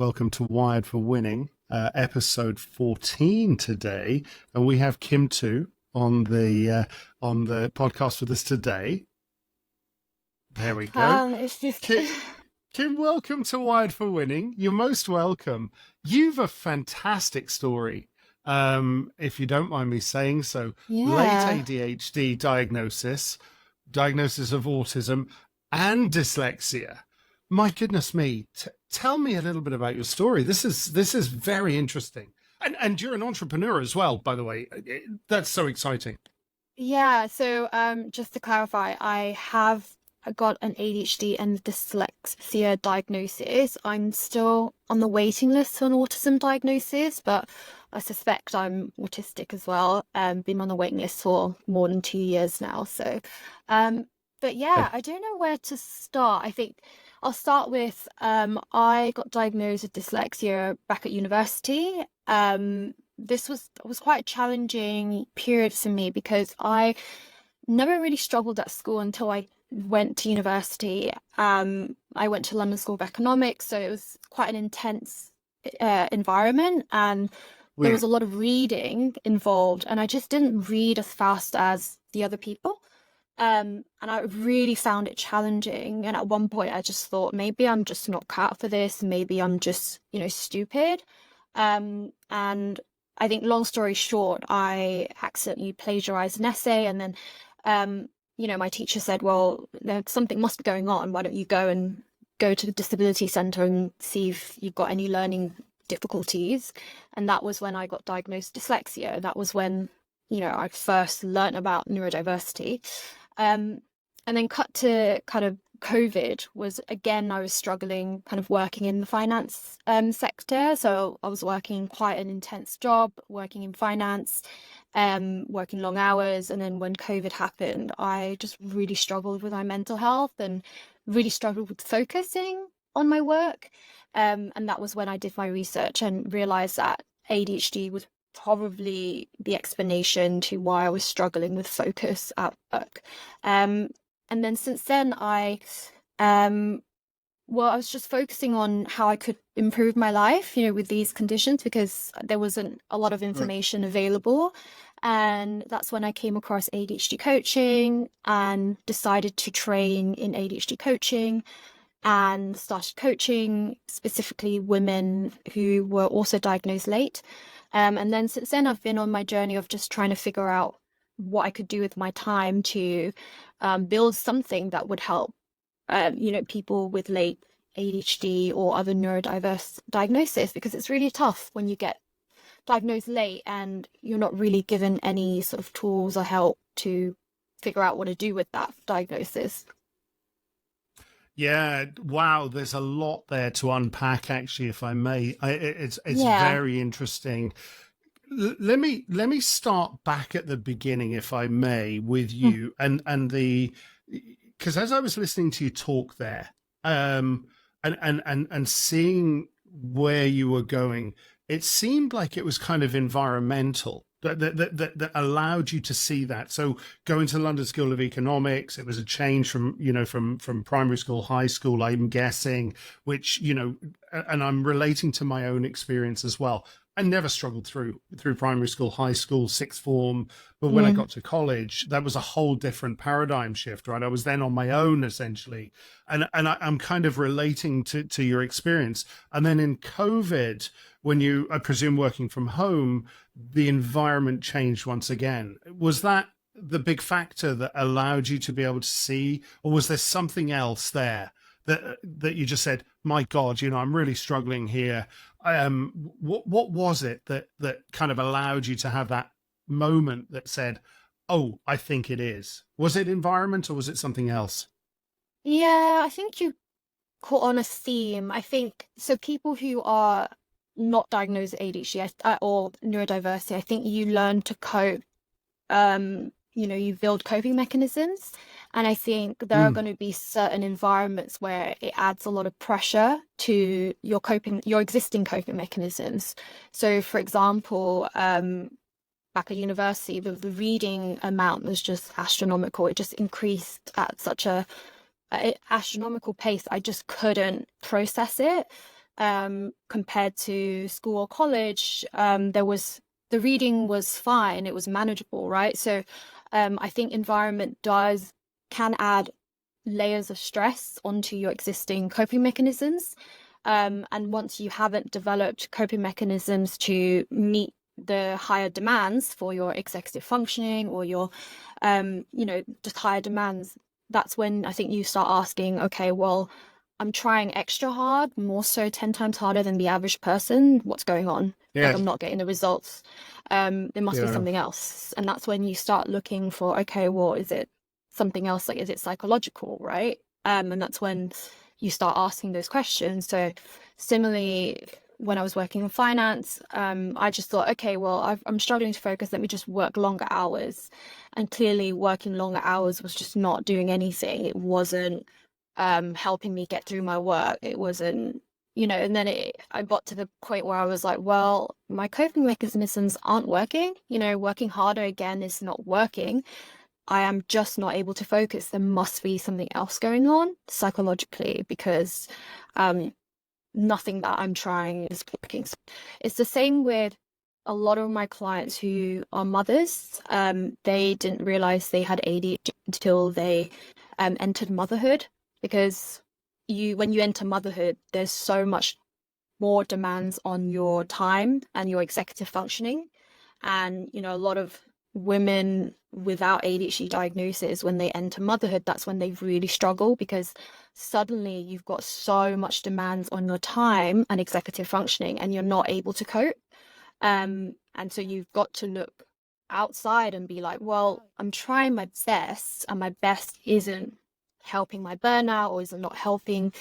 Welcome to Wired for Winning, episode 14 today, and we have Kim Tu on the podcast with us today. There we go. It's just Kim, welcome to Wired for Winning. You're most welcome. You've a fantastic story, if you don't mind me saying so. Late yeah. ADHD diagnosis of autism, and dyslexia. My goodness me! Tell me a little bit about your story. This is very interesting, and you're an entrepreneur as well, by the way. That's so exciting. Yeah, so just to clarify, I have got an ADHD and dyslexia diagnosis. I'm still on the waiting list for an autism diagnosis, but I suspect I'm autistic as well. Been on the waiting list for more than 2 years now. But yeah, I don't know where to start. I think I'll start with I got diagnosed with dyslexia back at university. This was quite a challenging period for me because I never really struggled at school until I went to university. I went to London School of Economics, so it was quite an intense environment, and there Yeah. was a lot of reading involved, and I just didn't read as fast as the other people. And I really found it challenging. And at one point, I just thought maybe I'm just not cut for this. Maybe I'm just, stupid. And I think, long story short, I accidentally plagiarized an essay, and then my teacher said, well, there's something must be going on. Why don't you go to the disability center and see if you've got any learning difficulties? And that was when I got diagnosed with dyslexia. That was when, I first learned about neurodiversity. And then cut to kind of COVID was, again, I was struggling kind of working in the finance sector. So I was working quite an intense job, working in finance, working long hours. And then when COVID happened, I just really struggled with my mental health and really struggled with focusing on my work. And that was when I did my research and realized that ADHD was probably the explanation to why I was struggling with focus at work. And then since then, I was just focusing on how I could improve my life, with these conditions, because there wasn't a lot of Right. information available. And that's when I came across ADHD coaching and decided to train in ADHD coaching and started coaching specifically women who were also diagnosed late. And then since then, I've been on my journey of just trying to figure out what I could do with my time to build something that would help, people with late ADHD or other neurodiverse diagnosis, because it's really tough when you get diagnosed late and you're not really given any sort of tools or help to figure out what to do with that diagnosis. Yeah, wow. There's a lot there to unpack, actually, if I may. It's Yeah. very interesting. Let me start back at the beginning, if I may, with Mm. you and the because as I was listening to you talk there, and seeing where you were going, it seemed like it was kind of environmental that allowed you to see that. So going to London School of Economics, it was a change from from primary school, high school, I'm guessing, which and I'm relating to my own experience as well. I never struggled through primary school, high school, sixth form, but when I Mm. got to college, that was a whole different paradigm shift, right? I was then on my own essentially, and I'm kind of relating to your experience. And then in COVID, when you, I presume, working from home, the environment changed once again. Was that the big factor that allowed you to be able to see, or was there something else there that you just said, "My God, I'm really struggling here." What was it that kind of allowed you to have that moment that said, "Oh, I think it is"? Was it environment or was it something else? Yeah, I think you caught on a theme. I think so. People who are not diagnosed with ADHD or neurodiversity, I think you learn to cope. You build coping mechanisms, and I think there are Mm, going to be certain environments where it adds a lot of pressure to your existing coping mechanisms. So, for example, back at university, the reading amount was just astronomical. It just increased at such a astronomical pace. I just couldn't process it. compared to school or college, the reading was fine, it was manageable, right? So I think environment can add layers of stress onto your existing coping mechanisms. And once you haven't developed coping mechanisms to meet the higher demands for your executive functioning or your, just higher demands, that's when I think you start asking, okay, well, I'm trying extra hard, more so 10 times harder than the average person. What's going on? Like, Yeah. I'm not getting the results. There must be Yeah. something else. And that's when you start looking for, okay, well, is it something else? Like, is it psychological, right? And that's when you start asking those questions. So similarly, when I was working in finance, I just thought, okay, well, I'm struggling to focus. Let me just work longer hours. And clearly working longer hours was just not doing anything. It wasn't helping me get through my work. It wasn't, and then I got to the point where I was like, well, my coping mechanisms aren't working. Working harder again is not working. I am just not able to focus. There must be something else going on psychologically, because nothing that I'm trying is working. It's the same with a lot of my clients who are mothers. They didn't realize they had ADHD until they entered motherhood, because when you enter motherhood, there's so much more demands on your time and your executive functioning. And, a lot of women without ADHD diagnosis, when they enter motherhood, that's when they really struggle, because suddenly you've got so much demands on your time and executive functioning, and you're not able to cope. And so you've got to look outside and be like, well, I'm trying my best, and my best isn't helping my burnout, or is not helping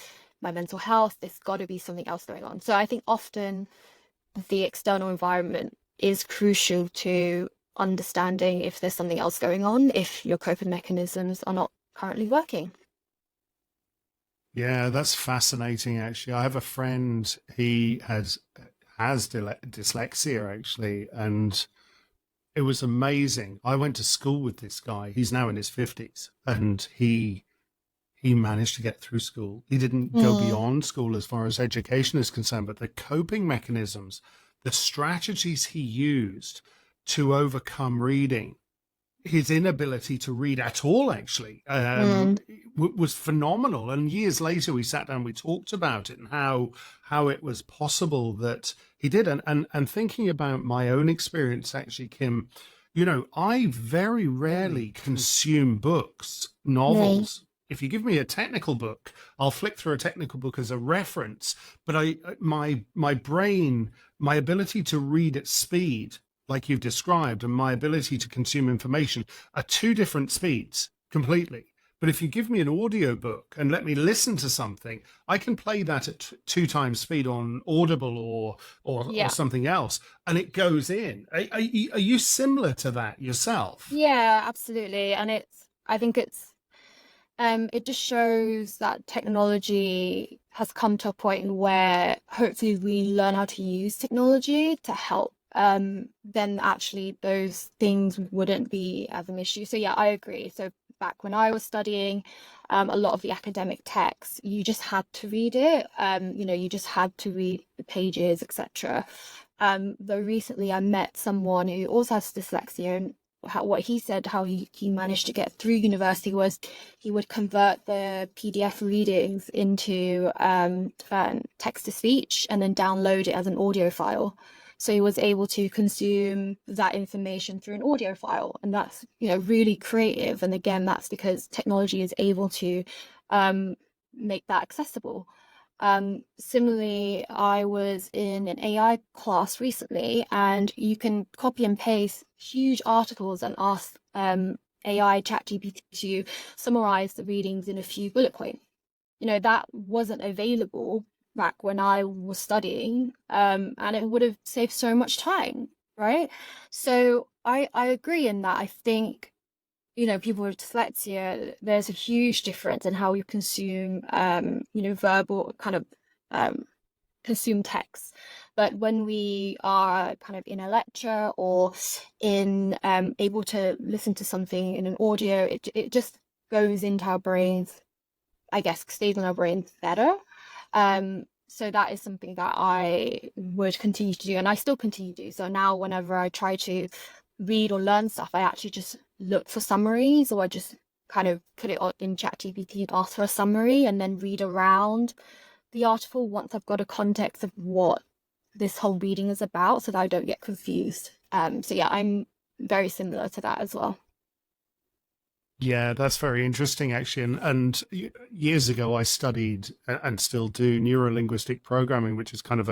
my mental health. There's got to be something else going on. So I think often the external environment is crucial to understanding if there's something else going on, if your coping mechanisms are not currently working. Yeah, that's fascinating, actually. I have a friend, he has dyslexia, actually, and it was amazing. I went to school with this guy. He's now in his 50s, and he managed to get through school. He didn't go beyond school as far as education is concerned, but the coping mechanisms, the strategies he used to overcome reading, his inability to read at all, actually, was phenomenal. And years later, we sat down, we talked about it, and how it was possible that he did. And thinking about my own experience, actually, Kim, I very rarely consume books, novels. If you give me a technical book, I'll flick through a technical book as a reference. But my brain, my ability to read at speed, like you've described, and my ability to consume information are two different speeds completely. But if you give me an audio book and let me listen to something, I can play that at 2 times speed on Audible or something else, and it goes in. Are you similar to that yourself? Yeah, absolutely. And I think it just shows that technology has come to a point where hopefully we learn how to use technology to help. Then actually those things wouldn't be as an issue. So yeah, I agree. So back when I was studying, a lot of the academic texts, you just had to read it. You just had to read the pages, etc. Though recently I met someone who also has dyslexia, and what he said, how he managed to get through university was he would convert the PDF readings into text to speech and then download it as an audio file. So he was able to consume that information through an audio file, and that's really creative. And again, that's because technology is able to make that accessible. Similarly, I was in an AI class recently, and you can copy and paste huge articles and ask AI ChatGPT to summarize the readings in a few bullet points. That wasn't available back when I was studying, and it would have saved so much time, right? So I agree in that. I think people with dyslexia, there's a huge difference in how you consume, verbal kind of consume text. But when we are kind of in a lecture or in able to listen to something in an audio, it just goes into our brains, I guess, stays in our brains better. So that is something that I would continue to do, and I still continue to do. So now whenever I try to read or learn stuff, I actually just look for summaries, or I just kind of put it in ChatGPT and ask for a summary and then read around the article once I've got a context of what this whole reading is about, so that I don't get confused. So yeah, I'm very similar to that as well. Yeah, that's very interesting, actually. And years ago, I studied and still do neurolinguistic programming, which is kind of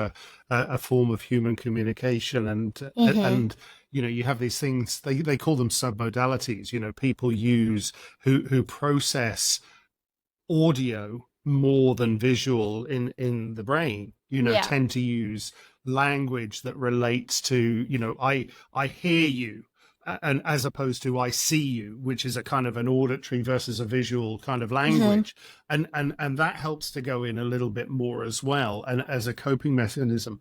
a form of human communication. Mm-hmm. And you have these things, they call them submodalities. People use who process audio more than visual in the brain, Yeah. tend to use language that relates to, I hear you, and as opposed to I see you, which is a kind of an auditory versus a visual kind of Mm-hmm. language. And that helps to go in a little bit more as well, and as a coping mechanism.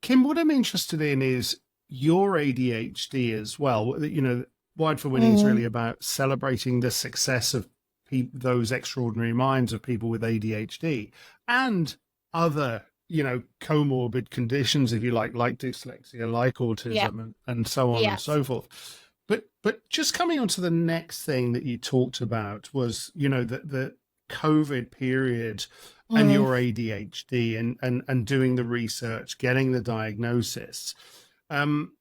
Kim, what I'm interested in is your ADHD as well. Wide for Winning is Mm-hmm. really about celebrating the success of those extraordinary minds of people with ADHD and other, comorbid conditions, if you like dyslexia, like Yeah. autism, and so on and Yes. so forth. But just coming on to the next thing that you talked about was, the COVID period and Mm. your ADHD, and doing the research, getting the diagnosis. Um,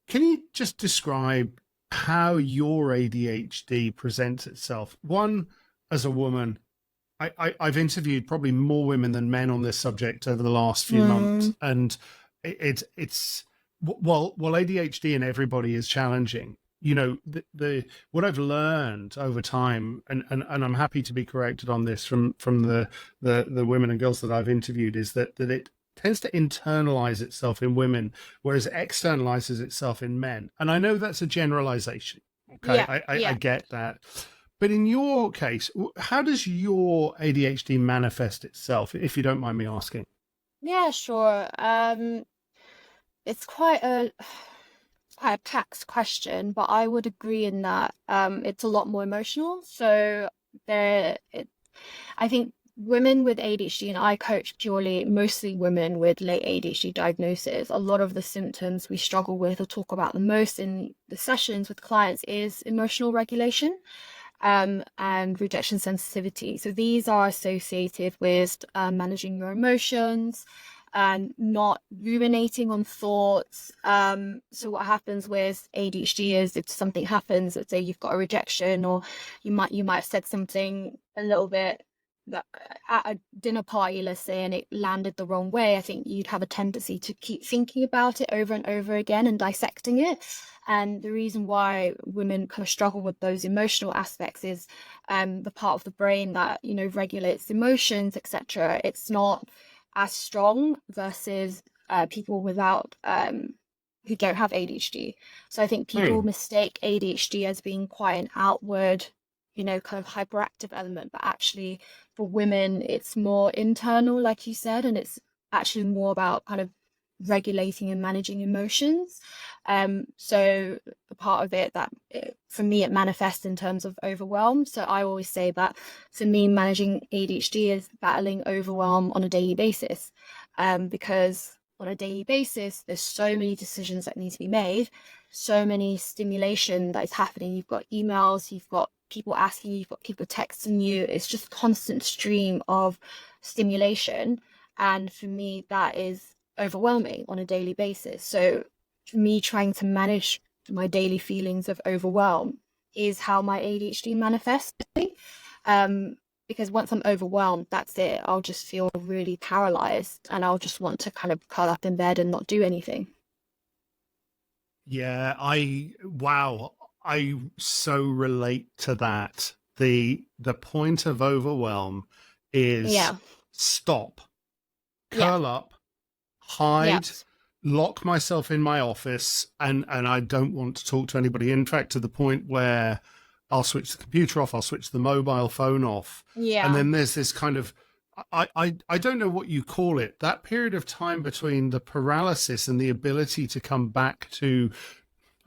can you just describe how your ADHD presents itself? One, as a woman, I've interviewed probably more women than men on this subject over the last few months, Mm. and it's while ADHD in everybody is challenging. The what I've learned over time, and I'm happy to be corrected on this from the women and girls that I've interviewed, is that it tends to internalize itself in women, whereas it externalizes itself in men. And I know that's a generalization. Okay, Yeah. I Yeah. get that. But in your case, how does your ADHD manifest itself, if you don't mind me asking? Yeah, sure. It's quite a packed question, but I would agree in that it's a lot more emotional. So there, I think women with ADHD, and I coach purely mostly women with late ADHD diagnosis. A lot of the symptoms we struggle with or talk about the most in the sessions with clients is emotional regulation, and rejection sensitivity. So these are associated with managing your emotions and not ruminating on thoughts. So what happens with ADHD is if something happens, let's say you've got a rejection, or you might have said something a little bit that at a dinner party, let's say, and it landed the wrong way. I think you'd have a tendency to keep thinking about it over and over again and dissecting it. And the reason why women kind of struggle with those emotional aspects is the part of the brain that, regulates emotions, etc. It's not as strong versus people without who don't have ADHD. So I think people Hmm. mistake ADHD as being quite an outward, kind of hyperactive element, but actually for women, it's more internal, like you said, and it's actually more about kind of regulating and managing emotions. So the part of it that for me it manifests in terms of overwhelm. So I always say that for me, managing ADHD is battling overwhelm on a daily basis, because on a daily basis there's so many decisions that need to be made, so many stimulation that is happening. You've got emails, you've got people asking you, you've got people texting you. It's just a constant stream of stimulation, and for me that is overwhelming on a daily basis. So for me, trying to manage my daily feelings of overwhelm is how my ADHD manifests. Um, because once I'm overwhelmed, that's it. I'll just feel really paralyzed, and I'll just want to kind of curl up in bed and not do anything. Yeah, wow, I so relate to that. The point of overwhelm is Yeah, stop, yeah, curl up, yeah, hide, lock myself in my office, and I don't want to talk to anybody. In fact, to the point where I'll switch the computer off, I'll switch the mobile phone off, and yeah. then there's this kind of I don't know what you call it. That period of time between the paralysis and the ability to come back to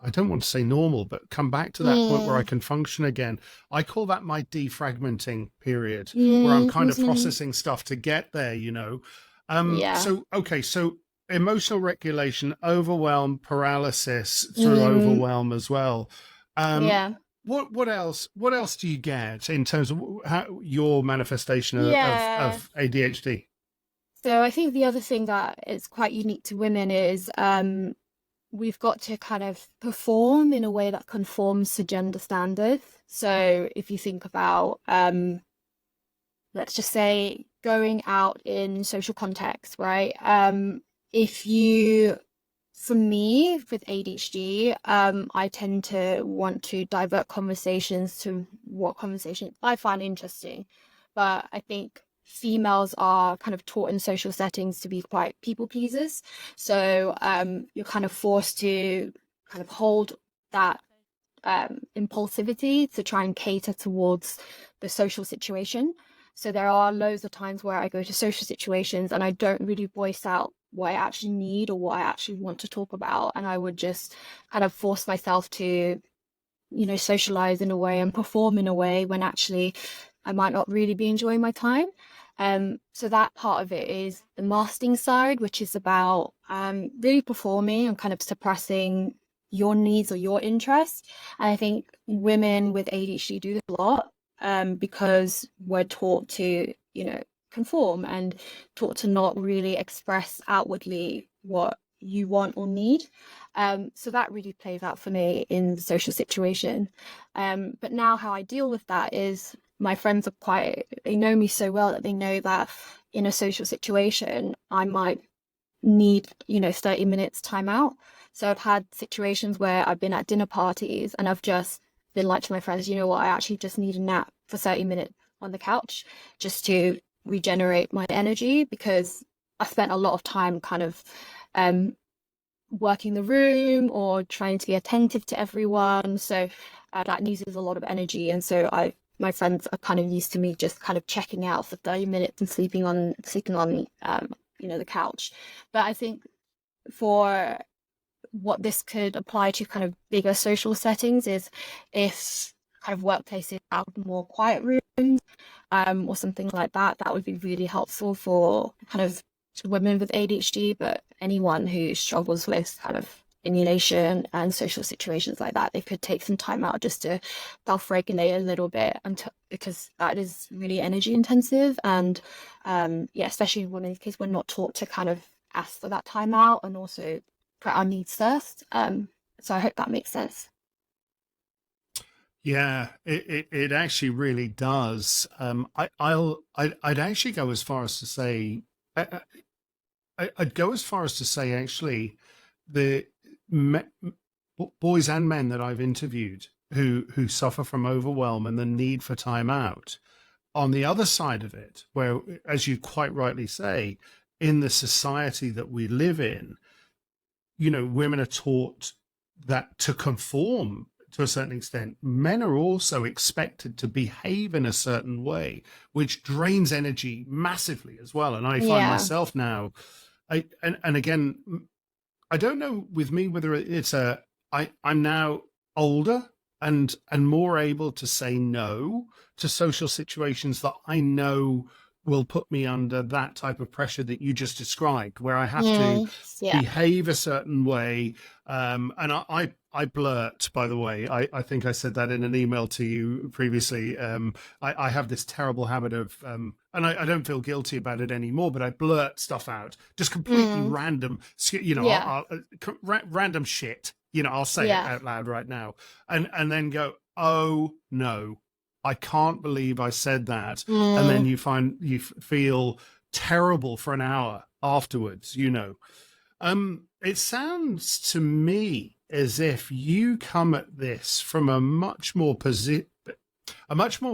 I don't want to say normal, but come back to that point where I can function again. I call that my defragmenting period, where I'm kind of processing stuff to get there, you know. Yeah. So, okay, so emotional regulation, overwhelm, paralysis through Mm, overwhelm as well. Um, yeah. what else? What else do you get in terms of how, your manifestation Yeah. of ADHD? So I think the other thing that is quite unique to women is we've got to kind of perform in a way that conforms to gender standards. So if you think about, let's just say, going out in social context, right? If you, for me, with ADHD, I tend to want to divert conversations to what conversation I find interesting. But I think females are kind of taught in social settings to be quite people pleasers. So you're kind of forced to kind of hold that impulsivity to try and cater towards the social situation. So there are loads of times where I go to social situations and I don't really voice out what I actually need or what I actually want to talk about. And I would just kind of force myself to, you know, socialize in a way and perform in a way when actually I might not really be enjoying my time. So that part of it is the masking side, which is about really performing and kind of suppressing your needs or your interests. And I think women with ADHD do this a lot because we're taught to, you know, conform and taught to not really express outwardly what you want or need. So that really plays out for me in the social situation. But now how I deal with that is my friends are quite, they know me so well that they know that in a social situation, I might need, you know, 30 minutes time out. So I've had situations where I've been at dinner parties and I've just been like to my friends, you know what, I actually just need a nap for 30 minutes on the couch just to regenerate my energy because I spent a lot of time kind of working the room or trying to be attentive to everyone. So that uses a lot of energy. And so my friends are kind of used to me just kind of checking out for 30 minutes and sleeping on you know, the couch. But I think for what this could apply to kind of bigger social settings is if kind of workplaces have more quiet rooms or something like that, that would be really helpful for kind of women with ADHD, but anyone who struggles with kind of stimulation and social situations like that, they could take some time out just to self-regulate a little bit until, because that is really energy intensive. And yeah, especially when in case we're not taught to kind of ask for that time out and also put our needs first. So I hope that makes sense. Yeah, it actually really does. I'd actually go as far as to say, I'd go as far as to say actually, the me, boys and men that I've interviewed who suffer from overwhelm and the need for time out, on the other side of it, where, as you quite rightly say, in the society that we live in, you know, women are taught that to conform to a certain extent, men are also expected to behave in a certain way, which drains energy massively as well. And I find Yeah. myself now, and again, I don't know with me whether it's I'm now older and more able to say no to social situations that I know will put me under that type of pressure that you just described, where I have to Yeah. behave a certain way. And I blurt, by the way. I think I said that in an email to you previously. I have this terrible habit of, and I don't feel guilty about it anymore, but I blurt stuff out, just completely Mm, random, you know, yeah. random shit. You know, I'll say it Yeah. out loud right now, and then go, oh no, I can't believe I said that, and then Mm, you feel terrible for an hour afterwards. You know, it sounds to me as if you come at this from a much more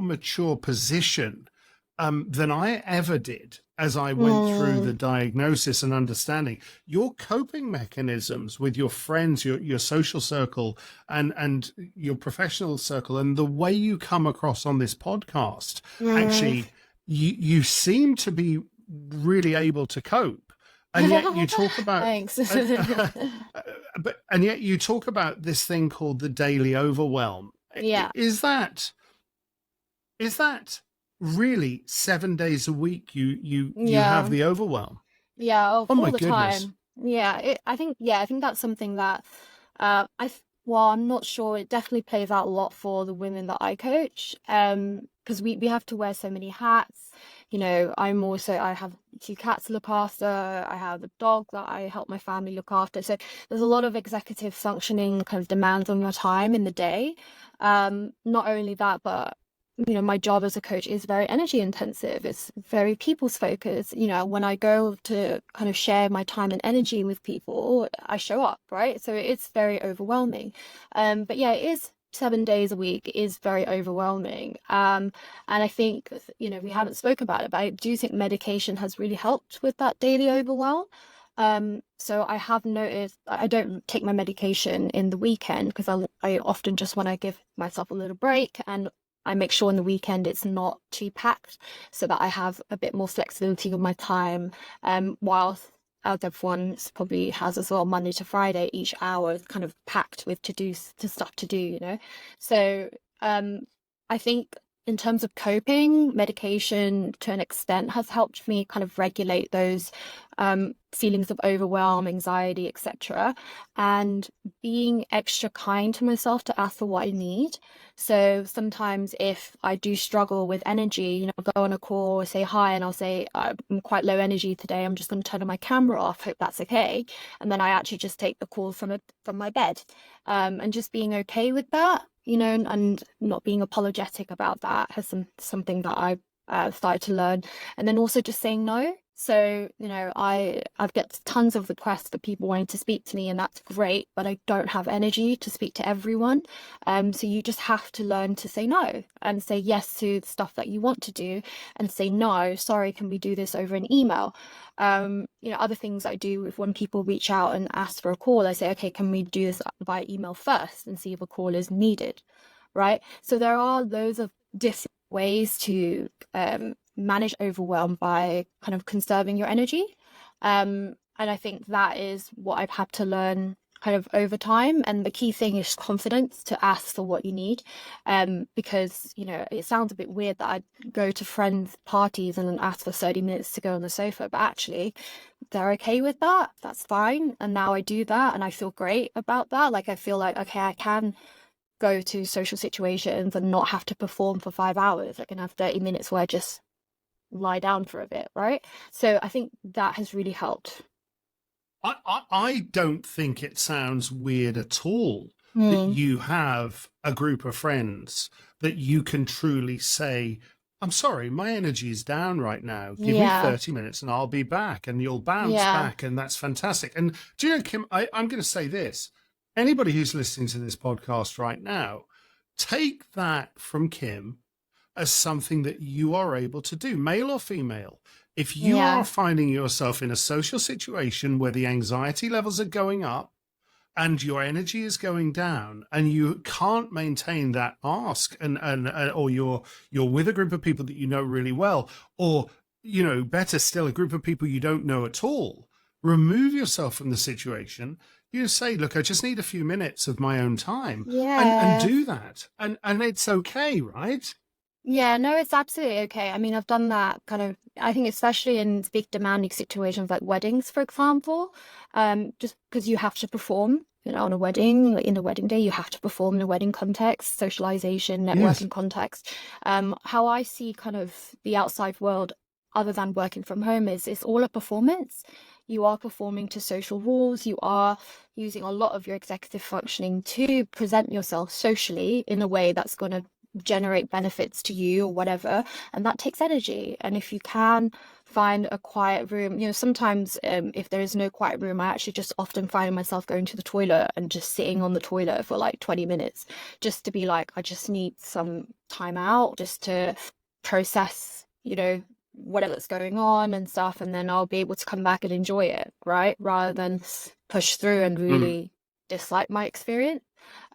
mature position than I ever did as I went through the mm, diagnosis and understanding your coping mechanisms with your friends, your social circle, and your professional circle, and the way you come across on this podcast. mm. Actually, you seem to be really able to cope, and yet you talk about Thanks. and, but and yet you talk about this thing called the daily overwhelm. Yeah. Is that really 7 days a week you have Yeah. the overwhelm? Yeah, Oh all my the goodness. time. I think that's something that well, I'm not sure. It definitely plays out a lot for the women that I coach. Because we have to wear so many hats. You know, I have two cats to look after. I have a dog that I help my family look after. So there's a lot of executive functioning kind of demands on your time in the day. Not only that, but you know, my job as a coach is very energy intensive. It's very people's focused. You know, when I go to kind of share my time and energy with people, I show up, right? So it's very overwhelming. But yeah, it is 7 days a week is very overwhelming. And I think, you know, we haven't spoken about it, but I do think medication has really helped with that daily overwhelm. So I have noticed I don't take my medication in the weekend because I often just want to give myself a little break, and I make sure on the weekend it's not too packed so that I have a bit more flexibility with my time. Whilst as everyone probably has as well, Monday to Friday, each hour is kind of packed with to stuff to do, you know. So I think in terms of coping, medication to an extent has helped me kind of regulate those feelings of overwhelm, anxiety, etc. And being extra kind to myself to ask for what I need. So sometimes if I do struggle with energy, you know, I'll go on a call, say hi, and I'll say, I'm quite low energy today. I'm just going to turn my camera off. Hope that's okay. And then I actually just take the call from my bed. And just being okay with that, you know, and not being apologetic about that has something that I've started to learn. And then also just saying no. So, you know, I've got tons of requests for people wanting to speak to me, and that's great, but I don't have energy to speak to everyone. So you just have to learn to say no and say yes to the stuff that you want to do, and say no, sorry, can we do this over an email? You know, other things I do is when people reach out and ask for a call, I say, okay, can we do this via email first and see if a call is needed, right? So there are loads of different ways to manage overwhelm by kind of conserving your energy. And I think that is what I've had to learn kind of over time. And the key thing is confidence to ask for what you need. Because, you know, it sounds a bit weird that I'd go to friends' parties and then ask for 30 minutes to go on the sofa, but actually they're okay with that. That's fine. And now I do that and I feel great about that. Like I feel like, okay, I can go to social situations and not have to perform for 5 hours. I can have 30 minutes where I just lie down for a bit, right? So I think that has really helped. I don't think it sounds weird at all that Mm. you have a group of friends that you can truly say, I'm sorry, my energy is down right now. Give me Yeah, 30 minutes and I'll be back, and you'll bounce yeah, back. And that's fantastic. And do you know, Kim, I'm going to say this. Anybody who's listening to this podcast right now, take that from Kim as something that you are able to do, male or female. If you are yeah, finding yourself in a social situation where the anxiety levels are going up and your energy is going down and you can't maintain that ask, and or you're with a group of people that you know really well, or you know, better still, a group of people you don't know at all, remove yourself from the situation. You say, look, I just need a few minutes of my own time, and yeah. do that, and it's okay, right? Yeah, no, it's absolutely okay. I mean, I've done that kind of, I think, especially in big demanding situations like weddings, for example, just because you have to perform, you know, on a wedding, like in a wedding day, you have to perform in a wedding context, socialization, Yes. networking context. How I see kind of the outside world, other than working from home, is it's all a performance. You are performing to social rules. You are using a lot of your executive functioning to present yourself socially in a way that's going to generate benefits to you or whatever, and that takes energy. And if you can find a quiet room, you know, sometimes if there is no quiet room, I actually just often find myself going to the toilet and just sitting on the toilet for like 20 minutes just to be like, I just need some time out just to process, you know, whatever's going on and stuff, and then I'll be able to come back and enjoy it, right, rather than push through and Mm. really dislike my experience.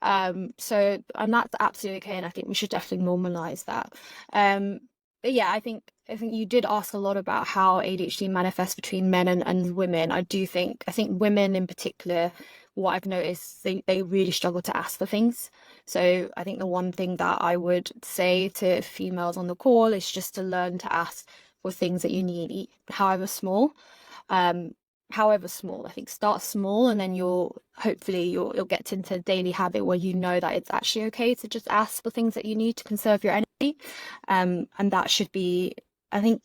And that's absolutely okay, and I think we should definitely normalize that. But yeah, I think you did ask a lot about how ADHD manifests between men and women. I think women in particular, what I've noticed, they really struggle to ask for things. So I think the one thing that I would say to females on the call is just to learn to ask for things that you need, however small. Um, However small, I think start small, and then you'll get into a daily habit where you know that it's actually okay to just ask for things that you need to conserve your energy. And that should be, I think,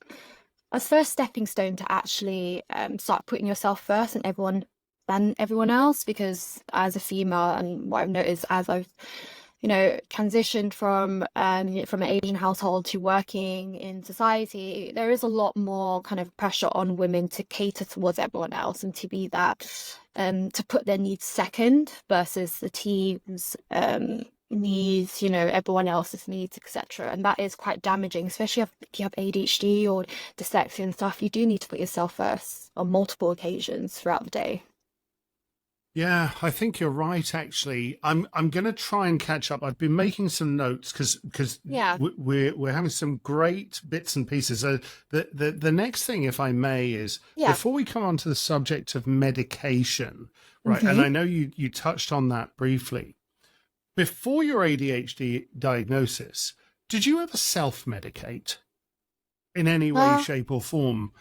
a first stepping stone to actually start putting yourself first and everyone else. Because as a female, and what I've noticed as I've transitioned from an Asian household to working in society, there is a lot more kind of pressure on women to cater towards everyone else and to be that to put their needs second versus the team's needs, everyone else's needs, etc. And that is quite damaging, especially if you have ADHD or dyslexia and stuff. You do need to put yourself first on multiple occasions throughout the day. Yeah, I think you're right. Actually, I'm going to try and catch up. I've been making some notes because Yeah. we're having some great bits and pieces. So the next thing, if I may, is Yeah. before we come on to the subject of medication, right? And Mm-hmm. I know you touched on that briefly. Before your ADHD diagnosis, did you ever self-medicate in any way, shape, or form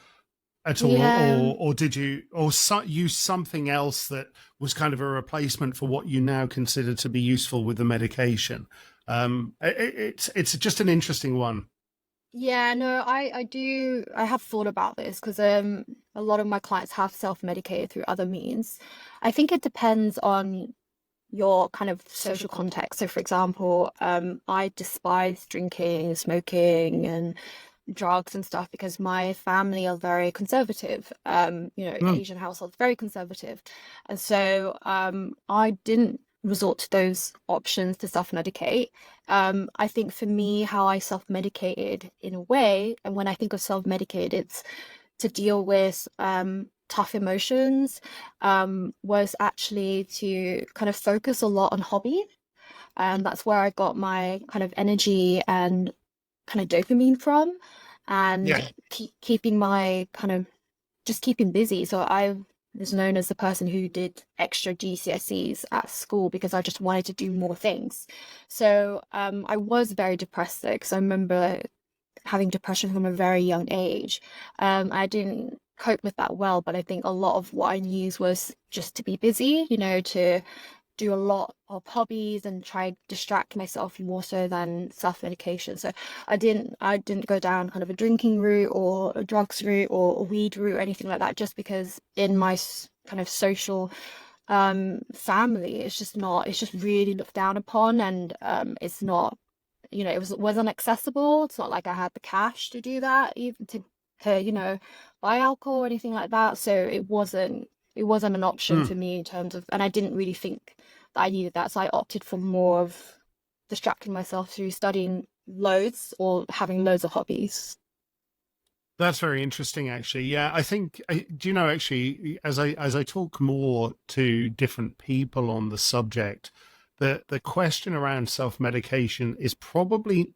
at all, Yeah. or did you use something else that was kind of a replacement for what you now consider to be useful with the medication? It's just an interesting one. Yeah, no, I have thought about this because a lot of my clients have self-medicated through other means. I think it depends on your kind of social context. So for example, I despise drinking, smoking, and drugs and stuff because my family are very conservative. Mm, Asian households very conservative. And so I didn't resort to those options to self-medicate. I think for me, how I self-medicated in a way, and when I think of self-medicate, it's to deal with tough emotions, was actually to kind of focus a lot on hobby. That's where I got my kind of energy and kind of dopamine from, yeah, and keeping my kind of just keeping busy. So I was known as the person who did extra GCSEs at school because I just wanted to do more things. So I was very depressed though, because I remember having depression from a very young age. I didn't cope with that well, but I think a lot of what I used was just to be busy, to do a lot of hobbies and try to distract myself more so than self-medication. So I didn't go down kind of a drinking route or a drugs route or a weed route or anything like that, just because in my kind of social family, it's just really looked down upon, and it's not, wasn't accessible. It's not like I had the cash to do that, even to buy alcohol or anything like that. So it wasn't an option mm. for me in terms of, and I didn't really think that I needed that. So I opted for more of distracting myself through studying loads or having loads of hobbies. That's very interesting, actually. Yeah, I think, do you know, actually, as I talk more to different people on the subject, the question around self-medication is probably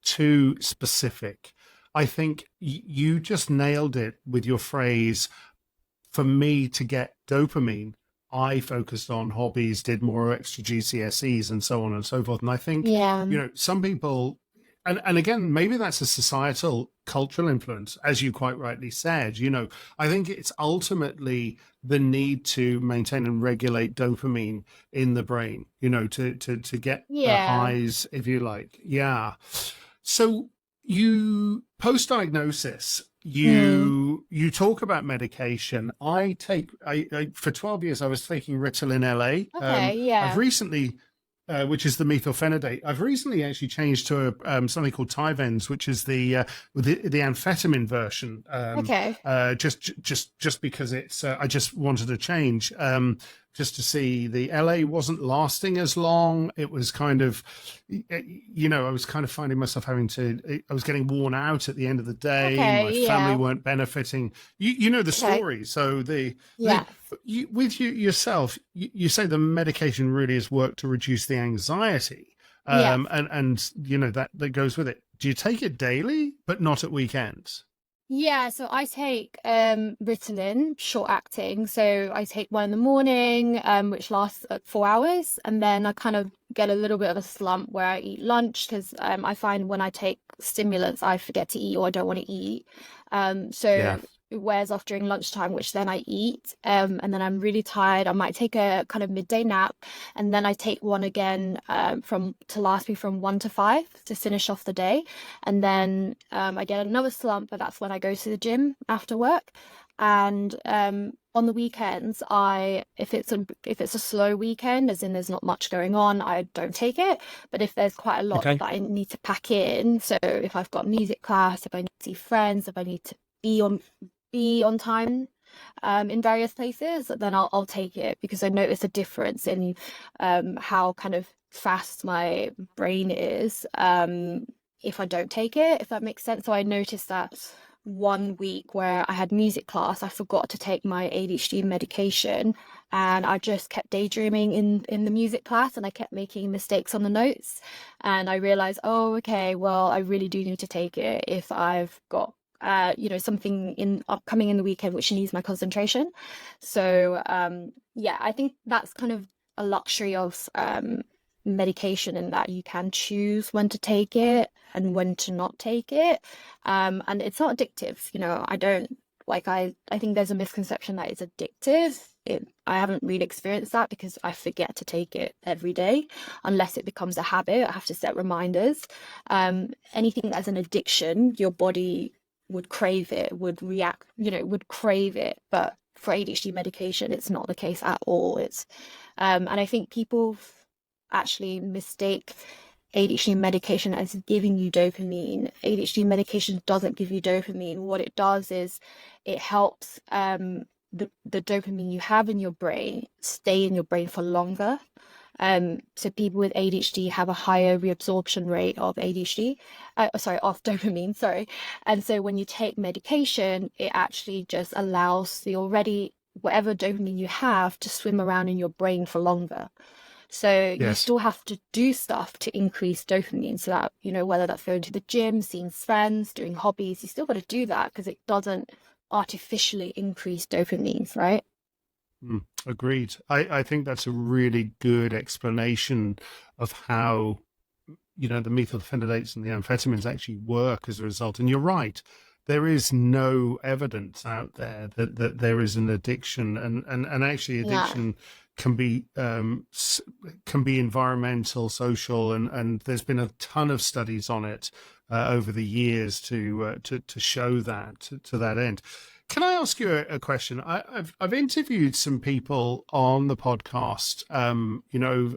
too specific. I think you just nailed it with your phrase. For me to get dopamine, I focused on hobbies, did more extra GCSEs and so on and so forth. And I think, Yeah. some people, and again, maybe that's a societal cultural influence, as you quite rightly said. I think it's ultimately the need to maintain and regulate dopamine in the brain, to get the Yeah. highs, if you like. Yeah. So you post-diagnosis, Mm. you talk about medication. I for 12 years I was taking Ritalin LA. Okay. I've Yeah. recently which is the methylphenidate. I've recently actually changed to something called Tyvens, which is the amphetamine version. Okay. Just because I just wanted to change. Just to see, the LA wasn't lasting as long. It was kind of, I was kind of finding myself I was getting worn out at the end of the day. My Okay. family Yeah. weren't benefiting. You know the Okay. story. So Yeah. with yourself, you say the medication really has worked to reduce the anxiety, Yes. and that goes with it. Do you take it daily, but not at weekends? Yeah, so I take Ritalin, short acting. So I take one in the morning, which lasts 4 hours, and then I kind of get a little bit of a slump where I eat lunch because I find when I take stimulants, I forget to eat or I don't want to eat. Yeah. So it wears off during lunchtime, which then I eat, and then I'm really tired. I might take a kind of midday nap, and then I take one again from to last me from 1 to 5 to finish off the day. And then I get another slump, but that's when I go to the gym after work. And on the weekends, if it's a slow weekend, as in there's not much going on, I don't take it. But if there's quite a lot Okay. that I need to pack in, so if I've got music class, if I need to see friends, if I need to be on time in various places, then I'll take it because I notice a difference in how kind of fast my brain is if I don't take it, if that makes sense. So I noticed that one week where I had music class, I forgot to take my ADHD medication and I just kept daydreaming in the music class and I kept making mistakes on the notes. And I realized, oh, okay, well, I really do need to take it if I've got something in upcoming in the weekend which needs my concentration. So yeah, I think that's kind of a luxury of medication in that you can choose when to take it and when to not take it. And it's not addictive, I don't like I think there's a misconception that it's addictive. I haven't really experienced that because I forget to take it every day unless it becomes a habit. I have to set reminders. Anything that's an addiction, your body would crave it, would react, would crave it. But for ADHD medication, it's not the case at all. It's and I think people actually mistake ADHD medication as giving you dopamine. ADHD medication doesn't give you dopamine. What it does is it helps the dopamine you have in your brain stay in your brain for longer. So people with ADHD have a higher reabsorption rate of of dopamine, sorry. And so when you take medication, it actually just allows the already whatever dopamine you have to swim around in your brain for longer. So you Yes. still have to do stuff to increase dopamine so that, whether that's going to the gym, seeing friends, doing hobbies, you still got to do that because it doesn't artificially increase dopamine, right? Agreed. I think that's a really good explanation of how, the methylphenidates and the amphetamines actually work as a result. And you're right. There is no evidence out there that there is an addiction, and actually Yeah. addiction can be environmental, social, and there's been a ton of studies on it over the years to show that to that end. Can I ask you a question? I've interviewed some people on the podcast,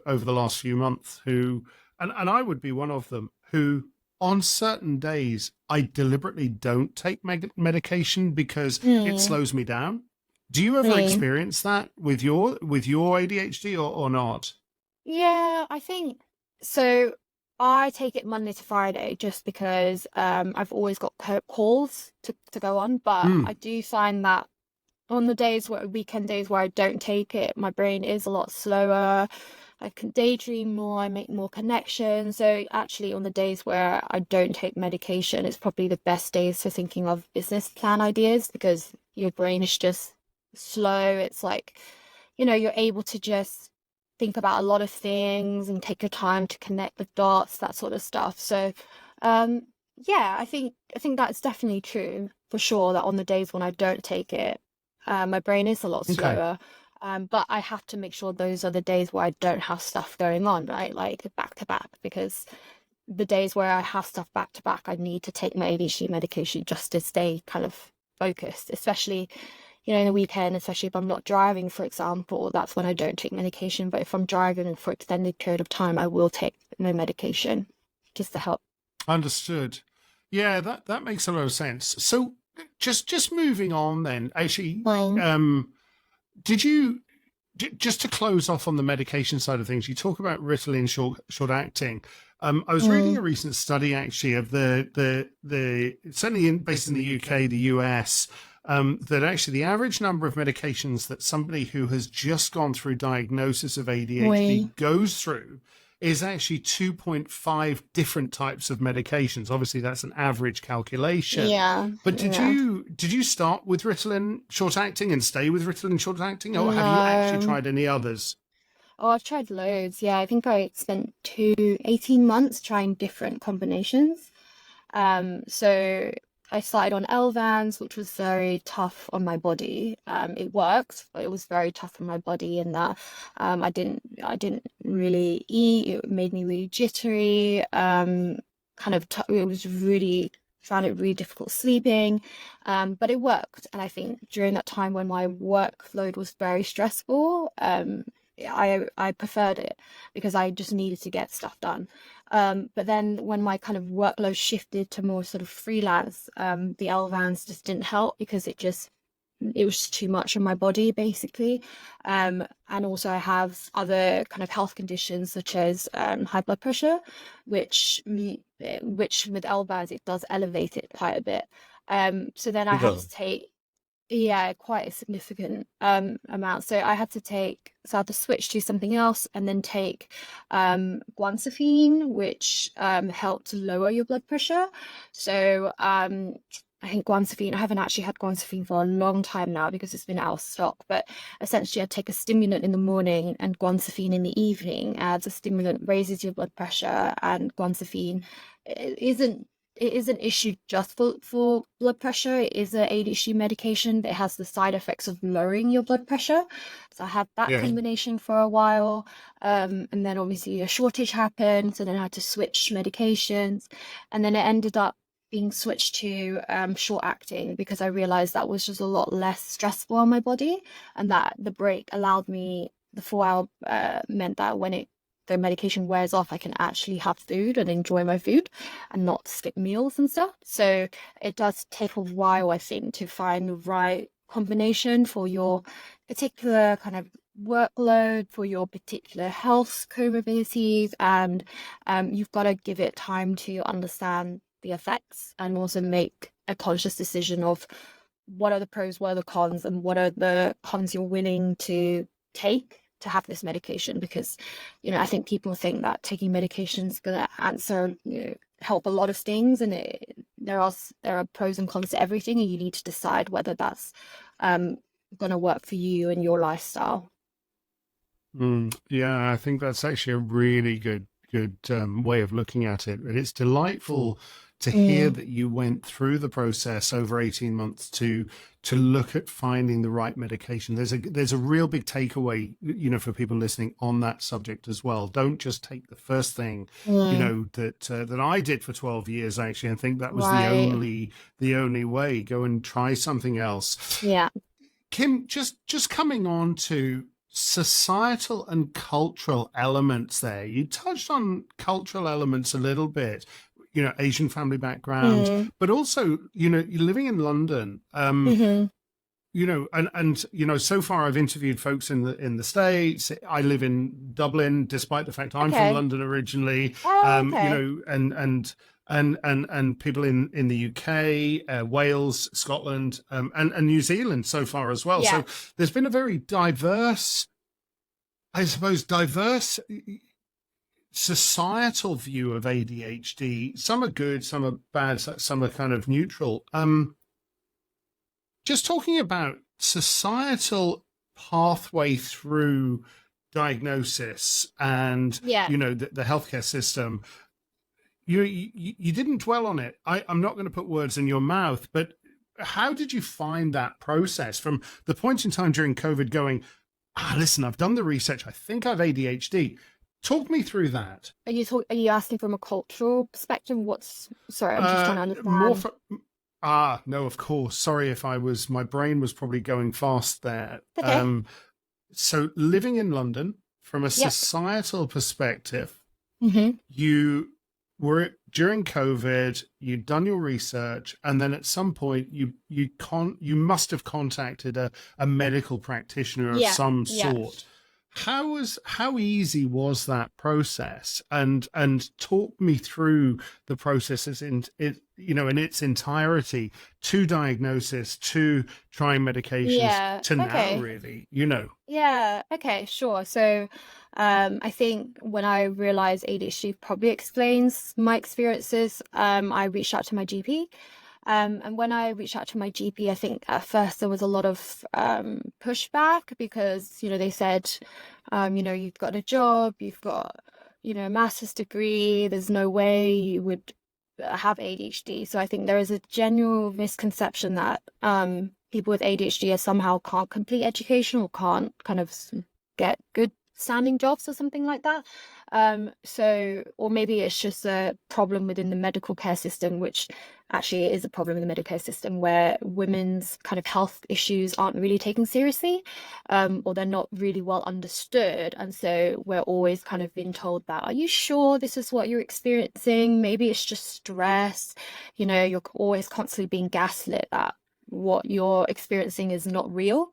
over the last few months who, and I would be one of them, who on certain days I deliberately don't take medication because it Mm, slows me down. Do you ever mm. experience that with your ADHD or not? Yeah, I think so. I take it Monday to Friday just because I've always got calls to go on, but Mm, I do find that on the weekend days where I don't take it, my brain is a lot slower. I can daydream more, I make more connections. So actually on the days where I don't take medication, it's probably the best days for thinking of business plan ideas because your brain is just slow. It's like, you're able to just think about a lot of things and take your time to connect the dots, that sort of stuff. So um yeah, I think that's definitely true for sure that on the days when I don't take it, my brain is a lot okay. slower. But I have to make sure those are the days where I don't have stuff going on, right? Like back to back, because the days where I have stuff back to back, I need to take my ADHD medication just to stay kind of focused, especially, in the weekend, especially if I'm not driving, for example, that's when I don't take medication. But if I'm driving for extended period of time, I will take no medication just to help. Understood. Yeah, that makes a lot of sense. So just moving on then, actually, Fine. did you just to close off on the medication side of things, you talk about Ritalin short acting. I was reading Mm, a recent study actually of the certainly based in the UK, the US, that actually the average number of medications that somebody who has just gone through diagnosis of oui. ADHD goes through is actually 2.5 different types of medications. Obviously, that's an average calculation. Yeah, But yeah. did you start with Ritalin short acting and stay with Ritalin short acting, or have you actually No. tried any others? Oh, I've tried loads. Yeah, I think I spent 18 months trying different combinations. So I started on Elvans, which was very tough on my body. It worked, but it was very tough on my body in that I didn't really eat. It made me really jittery. Kind of t it was really found it really difficult sleeping. But it worked, and I think during that time when my workload was very stressful, I preferred it because I just needed to get stuff done. But then when my kind of workload shifted to more sort of freelance, the Elvans just didn't help because it was too much on my body basically. And also I have other kind of health conditions such as high blood pressure, which with Elvans it does elevate it quite a bit. So then I It had does. to take, yeah, quite a significant amount. So I had to switch to something else and then take guancifene, which helped lower your blood pressure. So I think guancifene, I haven't actually had guancifene for a long time now because it's been out of stock, but essentially I take a stimulant in the morning and guancifene in the evening, as a stimulant raises your blood pressure, and guancifene isn't it is an issue just for blood pressure. It is a ADHD medication that has the side effects of lowering your blood pressure. So I had that Yeah. combination for a while. And then obviously a shortage happened, so then I had to switch medications. And then it ended up being switched to short acting because I realized that was just a lot less stressful on my body, and that the break allowed me, the 4 hour meant that when the medication wears off, I can actually have food and enjoy my food and not skip meals and stuff. So it does take a while, I think, to find the right combination for your particular kind of workload, for your particular health comorbidities, and you've got to give it time to understand the effects and also make a conscious decision of what are the pros, what are the cons, and what are the cons you're willing to take to have this medication. Because I think people think that taking medication is going to answer, help a lot of things, and there are pros and cons to everything, and you need to decide whether that's going to work for you and your lifestyle. Yeah, I think that's actually a really good way of looking at it. And it's delightful to hear Mm, that you went through the process over 18 months to look at finding the right medication. There's a real big takeaway, for people listening on that subject as well. Don't just take the first thing, mm, that I did for 12 years actually, and think that was right. the only way. Go and try something else. Yeah. Kim, just coming on to societal and cultural elements there. You touched on cultural elements a little bit, Asian family background, Mm, but also, you're living in London. hmm. So far I've interviewed folks in the States. I live in Dublin, despite the fact I'm from Okay. London originally. Oh, okay. And people in the UK, Wales, Scotland, and New Zealand so far as well. Yeah. So there's been a very diverse, I suppose, diverse societal view of ADHD. Some are good, some are bad, some are kind of neutral. Just talking about societal pathway through diagnosis and Yeah. the healthcare system. You didn't dwell on it. I'm not going to put words in your mouth, but how did you find that process from the point in time during COVID going, listen, I've done the research, I think I've ADHD. Talk me through that. Are you asking from a cultural perspective? Sorry, I'm just trying to More understand. for, no, of course. Sorry if my brain was probably going fast there. Okay. So living in London, from a Yep. societal perspective, Hmm. you were during COVID, you'd done your research, and then at some point you must have contacted a medical practitioner of Yeah. some Yeah. sort. How easy was that process? And talk me through the processes in its entirety, to diagnosis, to trying medications, Yeah. to now Okay. really. Yeah. Okay. Sure. So, I think when I realized ADHD probably explains my experiences, I reached out to my GP. And when I reached out to my GP, I think at first there was a lot of pushback because, they said, you've got a job, you've got, a master's degree, there's no way you would have ADHD. So I think there is a general misconception that people with ADHD somehow can't complete education or can't kind of get good standing jobs or something like that. Or maybe it's just a problem within the medical care system, which actually is a problem in the medical care system where women's kind of health issues aren't really taken seriously, or they're not really well understood. And so we're always kind of being told that, are you sure this is what you're experiencing? Maybe it's just stress. You're always constantly being gaslit that what you're experiencing is not real.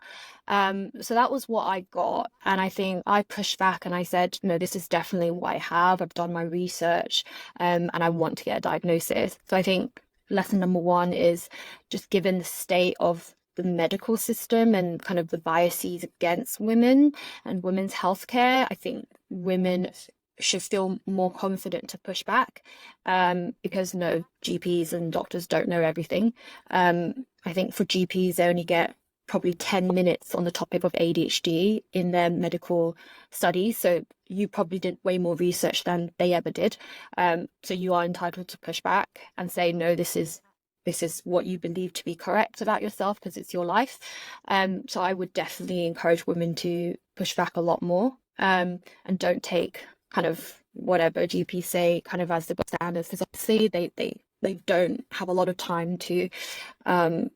So that was what I got. And I think I pushed back and I said, no, this is definitely what I have. I've done my research, and I want to get a diagnosis. So I think lesson number one is just given the state of the medical system and kind of the biases against women and women's healthcare, I think women should feel more confident to push back, because GPs and doctors don't know everything. I think for GPs, they only get probably 10 minutes on the topic of ADHD in their medical studies. So you probably did way more research than they ever did. So you are entitled to push back and say, no, this is what you believe to be correct about yourself because it's your life. So I would definitely encourage women to push back a lot more, and don't take kind of whatever GPs say kind of as the standard, because obviously they don't have a lot of time to kind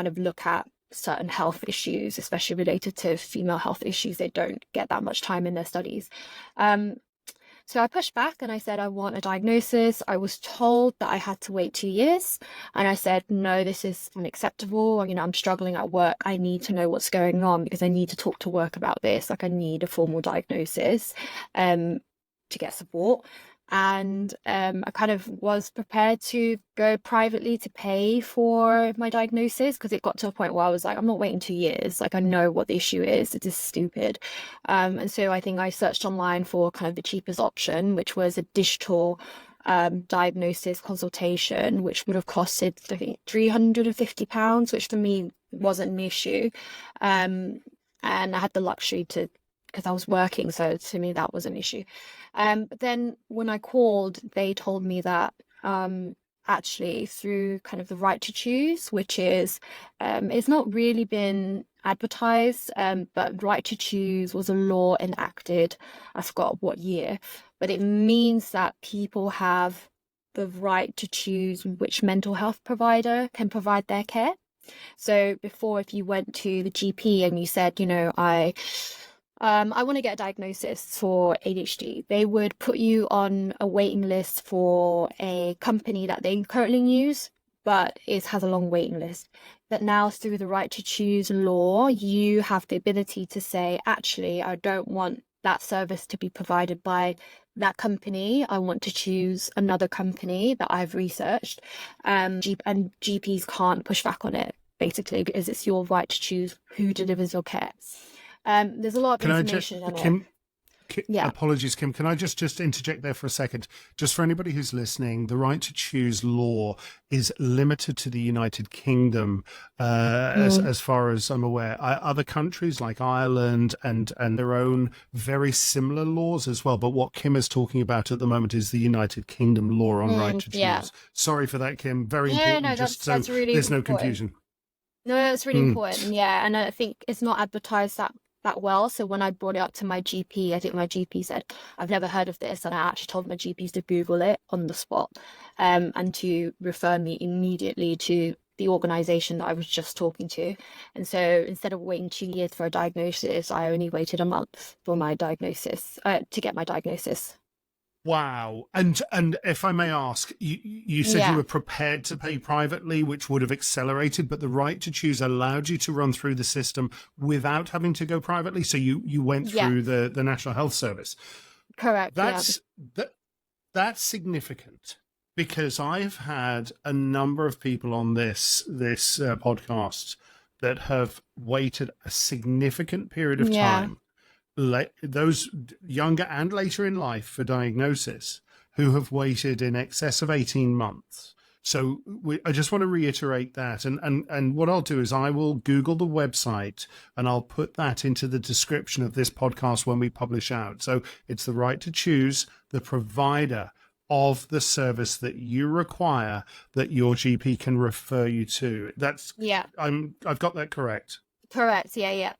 of look at certain health issues, especially related to female health issues. They don't get that much time in their studies. So I pushed back and I said, I want a diagnosis. I was told that I had to wait 2 years. And I said, no, this is unacceptable. I'm struggling at work. I need to know what's going on because I need to talk to work about this. Like I need a formal diagnosis to get support. And I kind of was prepared to go privately to pay for my diagnosis because it got to a point where I was like, I'm not waiting 2 years. Like I know what the issue is. It is stupid. And so I think I searched online for kind of the cheapest option, which was a digital diagnosis consultation, which would have costed, I think, £350, which for me wasn't an issue. And I had the luxury because I was working, so to me that was an issue. But then when I called, they told me that actually through kind of the right to choose, which is it's not really been advertised, but right to choose was a law enacted, I forgot what year, but it means that people have the right to choose which mental health provider can provide their care. So before, if you went to the GP and you said, I want to get a diagnosis for ADHD, they would put you on a waiting list for a company that they currently use, but it has a long waiting list. But now through the right to choose law, you have the ability to say, actually, I don't want that service to be provided by that company. I want to choose another company that I've researched. And GPs can't push back on it, basically, because it's your right to choose who delivers your care. There's a lot of information on it. Yeah. Apologies, Kim. Can I just interject there for a second? Just for anybody who's listening, the right to choose law is limited to the United Kingdom, as far as I'm aware. Other countries like Ireland and their own very similar laws as well. But what Kim is talking about at the moment is the United Kingdom law on right to choose. Yeah. Sorry for that, Kim. Very important. No, that's really there's important. No confusion. No, that's really important. Yeah, and I think it's not advertised that well. So when I brought it up to my GP, I think my GP said, I've never heard of this. And I actually told my GPs to Google it on the spot, and to refer me immediately to the organization that I was just talking to. And so instead of waiting 2 years for a diagnosis, I only waited a month for my diagnosis, to get my diagnosis. Wow. And if I may ask, you said you were prepared to pay privately, which would have accelerated, but the right to choose allowed you to run through the system without having to go privately. So you went through the National Health Service. Correct. That's significant, because I've had a number of people on this podcast that have waited a significant period of time those younger and later in life for diagnosis who have waited in excess of 18 months. So I just want to reiterate that. And what I'll do is I will Google the website and I'll put that into the description of this podcast when we publish out. So it's the right to choose the provider of the service that you require that your GP can refer you to. That's, Yeah. I've got that correct. Correct. Yeah.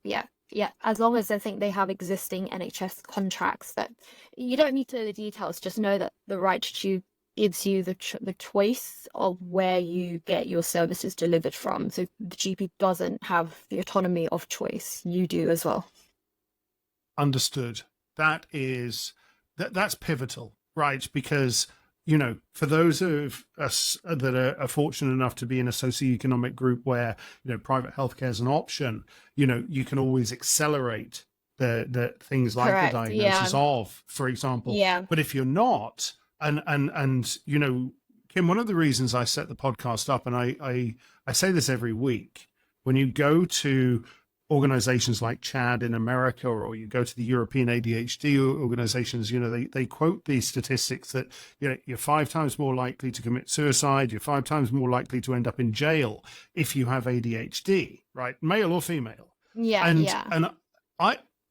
As long as I think they have existing NHS contracts, that you don't need to know the details. Just know that the right to choose gives you the choice of where you get your services delivered from. So the GP doesn't have the autonomy of choice. You do as well. Understood. That's pivotal, right? Because, you know, for those of us that are fortunate enough to be in a socioeconomic group where, you know, private healthcare is an option, you know, you can always accelerate the things like Correct. the diagnosis of, for example. Yeah. But if you're not, and you know, Kim, one of the reasons I set the podcast up, and I say this every week, when you go to organizations like CHAD in America, or you go to the European ADHD organizations, you know, they quote these statistics that, you know, you're 5 times more likely to commit suicide, you're 5 times more likely to end up in jail if you have ADHD, right? Male or female. Yeah. And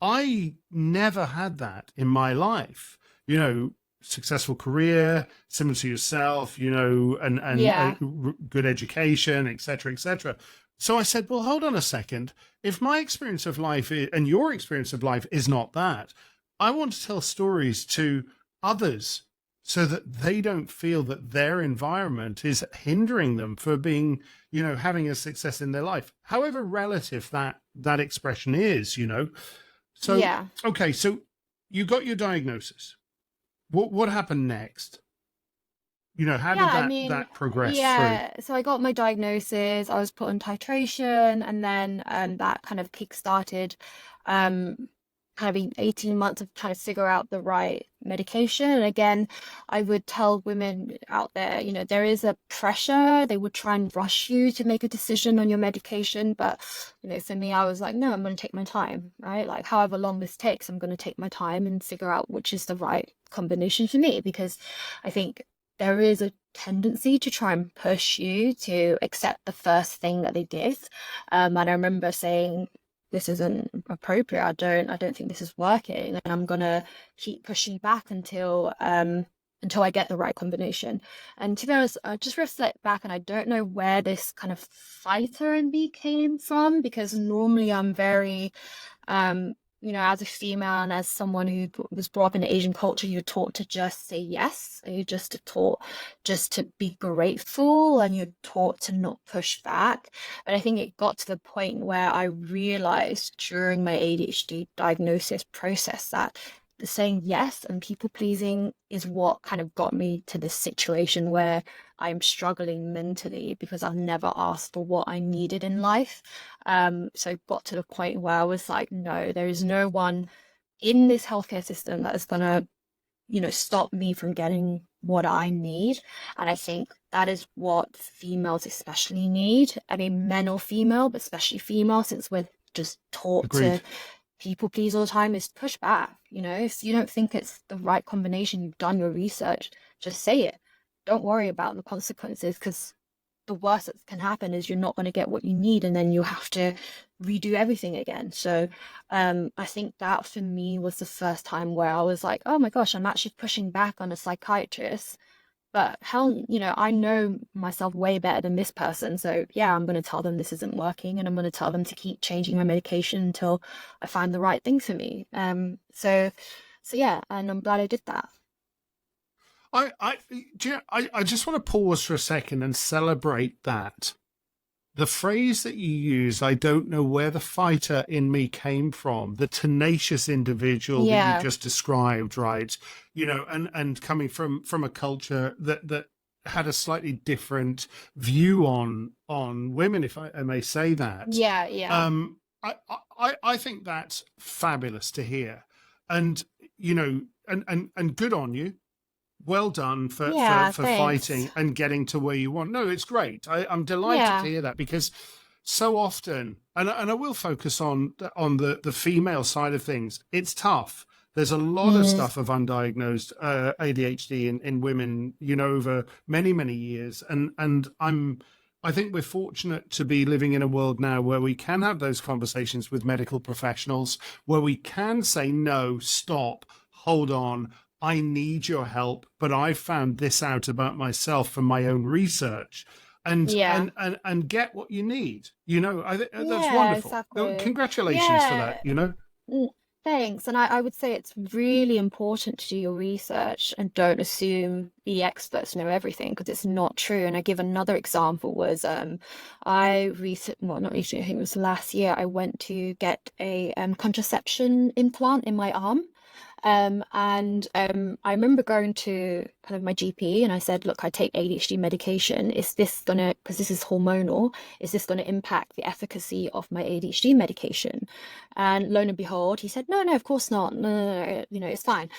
I never had that in my life, you know, successful career, similar to yourself, you know, and good education, et cetera, et cetera. So I said, well, hold on a second. If my experience of life and your experience of life is not that, I want to tell stories to others so that they don't feel that their environment is hindering them for being, you know, having a success in their life, however relative that expression is, you know. So, okay, so you got your diagnosis. What happened next? You know, how did that progress through? So I got my diagnosis, I was put on titration, and then that kind of kick-started having 18 months of trying to figure out the right medication. And again, I would tell women out there, you know, there is a pressure. They would try and rush you to make a decision on your medication. But, you know, for me, I was like, no, I'm going to take my time, right? Like, however long this takes, I'm going to take my time and figure out which is the right combination for me, because I think there is a tendency to try and push you to accept the first thing that they give. And I remember saying, this isn't appropriate. I don't think this is working, and I'm gonna keep pushing back until I get the right combination. And to be honest, I just reflect back, and I don't know where this kind of fighter in me came from, because normally I'm very you know, as a female and as someone who was brought up in Asian culture, you're taught to just say yes. And you're just taught just to be grateful, and you're taught to not push back. But I think it got to the point where I realized during my ADHD diagnosis process that the saying yes and people pleasing is what kind of got me to this situation where I'm struggling mentally because I've never asked for what I needed in life. So it got to the point where I was like, no, there is no one in this healthcare system that is going to, you know, stop me from getting what I need. And I think that is what females especially need. I mean, men or female, but especially female, since we're just taught Agreed. to people please all the time, is push back. You know, if you don't think it's the right combination, you've done your research, just say it. Don't worry about the consequences, because the worst that can happen is you're not going to get what you need, and then you have to redo everything again. So I think that for me was the first time where I was like, oh my gosh, I'm actually pushing back on a psychiatrist. But hell, you know, I know myself way better than this person. So yeah, I'm going to tell them this isn't working, and I'm going to tell them to keep changing my medication until I find the right thing for me. So yeah, and I'm glad I did that. I just want to pause for a second and celebrate that. The phrase that you use, I don't know where the fighter in me came from, the tenacious individual that you just described, right? You know, and coming from a culture that had a slightly different view on women, if I may say that. Yeah. I think that's fabulous to hear. And, you know, and good on you. Well done for fighting and getting to where you want. No, it's great. I'm delighted to hear that, because so often, And I will focus on the female side of things. It's tough. There's a lot of stuff of undiagnosed ADHD in women, over many, many years. And I think we're fortunate to be living in a world now where we can have those conversations with medical professionals, where we can say, no, stop, hold on, I need your help, but I've found this out about myself from my own research. And Yeah. get what you need. That's Yeah, wonderful. exactly. Congratulations for Yeah. that. Mm, Thanks. And I would say it's really important to do your research and don't assume the experts know everything because it's not true. And I give another example was not recently, I think it was last year, I went to get a contraception implant in my arm. I remember going to kind of my GP and I said, look, I take ADHD medication. Is this gonna, because this is hormonal, is this gonna impact the efficacy of my ADHD medication? And lo and behold, he said, no, no, of course not. No, no, no, it's fine.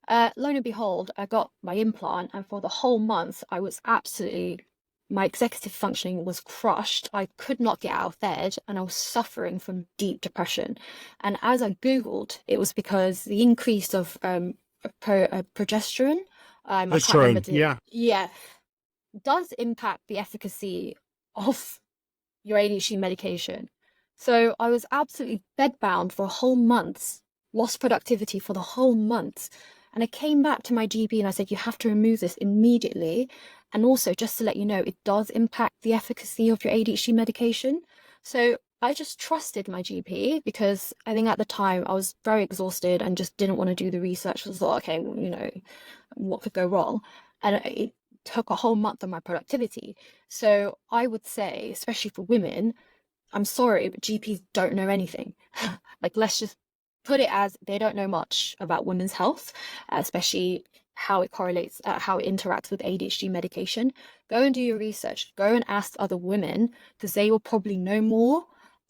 Lo and behold, I got my implant, and for the whole month, I was absolutely, my executive functioning was crushed. I could not get out of bed, and I was suffering from deep depression. And as I Googled, it was because the increase of progesterone, I That's can't remember true. Yeah. yeah, does impact the efficacy of your ADHD medication. So I was absolutely bedbound for a whole month, lost productivity for the whole month. And I came back to my GP and I said, you have to remove this immediately. And also, just to let you know, it does impact the efficacy of your ADHD medication. So I just trusted my GP because I think at the time I was very exhausted and just didn't want to do the research. I thought, okay, well, what could go wrong? And it took a whole month of my productivity. So I would say, especially for women, I'm sorry, but GPs don't know anything. Like, let's just put it as they don't know much about women's health, especially how it correlates, how it interacts with ADHD medication. Go and do your research. Go and ask other women because they will probably know more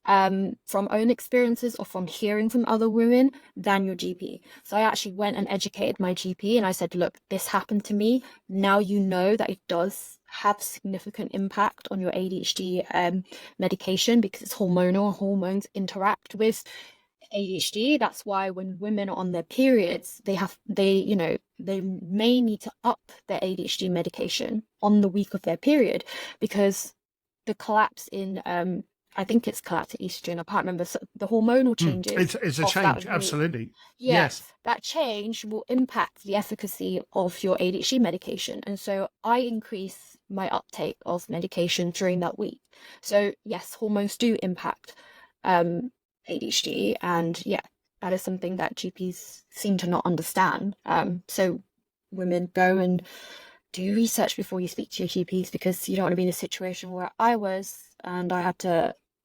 from own experiences or from hearing from other women than your GP. So I actually went and educated my GP and I said, look, this happened to me. Now you know that it does have significant impact on your ADHD medication because it's hormonal. Hormones interact with ADHD. That's why when women are on their periods, they may need to up their ADHD medication on the week of their period because the collapse in I think it's collapse in estrogen. I can't remember. So the hormonal changes. It's a change. Absolutely. Yeah, Yes. that change will impact the efficacy of your ADHD medication. And so I increase my uptake of medication during that week. So yes, hormones do impact ADHD. And yeah, that is something that GPs seem to not understand. So women, go and do research before you speak to your GPs because you don't want to be in a situation where I was and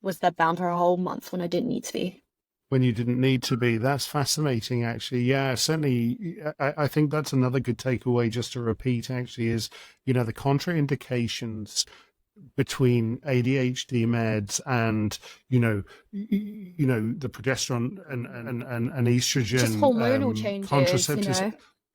was there bound for a whole month when I didn't need to be. When you didn't need to be. That's fascinating, actually. Yeah, certainly. I think that's another good takeaway just to repeat, actually, is, the contraindications between ADHD meds and, the progesterone and estrogen Just hormonal changes, contraceptives. Yeah.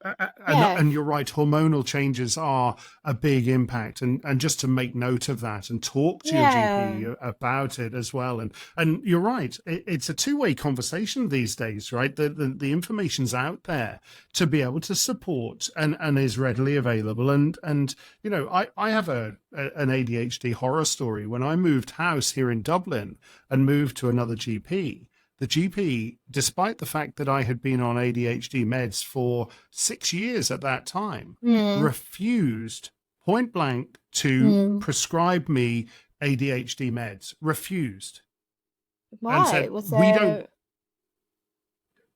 And you're right, hormonal changes are a big impact, and just to make note of that and talk to your GP about it as well. And you're right, it's a two-way conversation these days, right? The information's out there to be able to support and is readily available. And I have an ADHD horror story. When I moved house here in Dublin and moved to another GP, the GP, despite the fact that I had been on ADHD meds for 6 years at that time, refused point blank to prescribe me ADHD meds. Refused. Why? And said, we don't,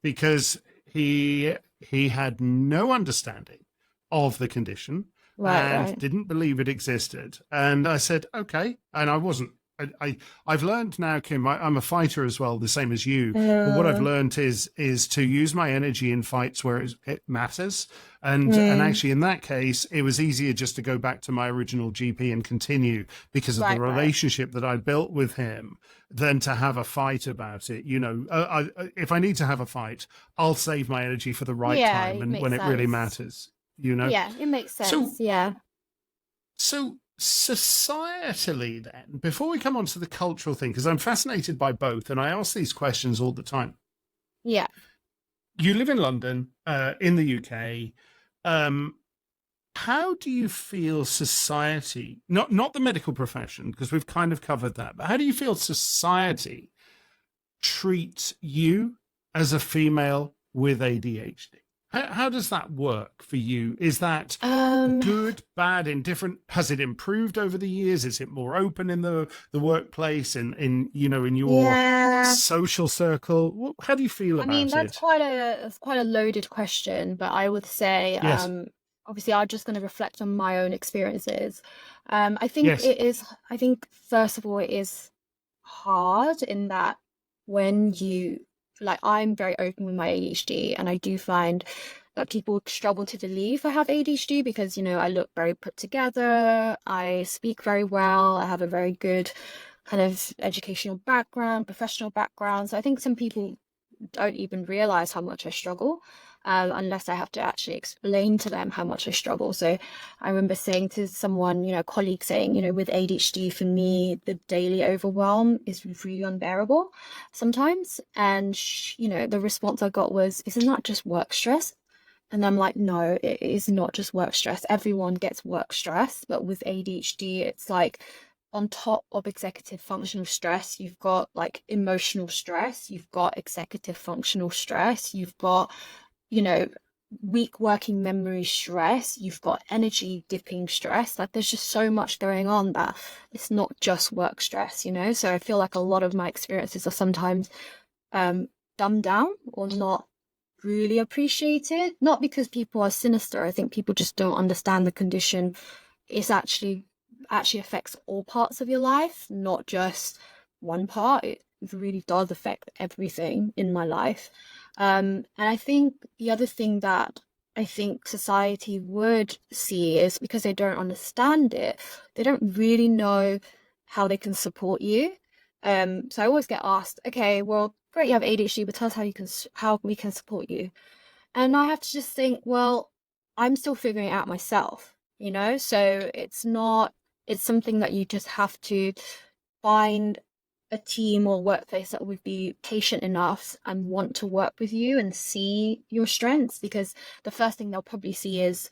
because he had no understanding of the condition and didn't believe it existed. And I said, okay. And I wasn't. I've learned now, Kim, I'm a fighter as well, the same as you. But what I've learned is to use my energy in fights where it matters. And actually, in that case, it was easier just to go back to my original GP and continue because of the relationship that I built with him than to have a fight about it. If I need to have a fight, I'll save my energy for the right time and when it really matters. Yeah, it makes sense. So societally, then, before we come on to the cultural thing, because I'm fascinated by both, and I ask these questions all the time. Yeah. You live in London, in the UK. Um, how do you feel society, not the medical profession, because we've kind of covered that, but how do you feel society treats you as a female with ADHD? How does that work for you? Is that Um, good, bad, indifferent? Has it improved over the years? Is it more open in the workplace and in your yeah. social circle? How do you feel I mean, about it? that's quite a loaded question, but I would say, Yes, obviously, I'm just going to reflect on my own experiences. I think yes, it is, I think, first of all, it is hard in that when you, like, I'm very open with my ADHD, and I do find that people struggle to believe I have ADHD because, I look very put together, I speak very well, I have a very good kind of educational background, professional background. So I think some people don't even realize how much I struggle, unless I have to actually explain to them how much I struggle. So I remember saying to someone, a colleague saying, with ADHD, for me, the daily overwhelm is really unbearable sometimes. And, the response I got was, isn't that just work stress? And I'm like, no, it is not just work stress. Everyone gets work stress, but with ADHD, it's like on top of executive functional stress, you've got like emotional stress, you've got executive functional stress, you've got, you know, weak working memory stress, you've got energy dipping stress. Like there's just so much going on that it's not just work stress. So I feel like a lot of my experiences are sometimes dumbed down or not really appreciated. Not because people are sinister. I think people just don't understand the condition. It's actually affects all parts of your life, not just one part. It really does affect everything in my life. And I think the other thing that I think society would see is because they don't understand it, they don't really know how they can support you. So I always get asked, okay, well, great, you have ADHD, but tell us how we can support you. And I have to just think, well, I'm still figuring it out myself. So it's something that you just have to find a team or workplace that would be patient enough and want to work with you and see your strengths, because the first thing they'll probably see is,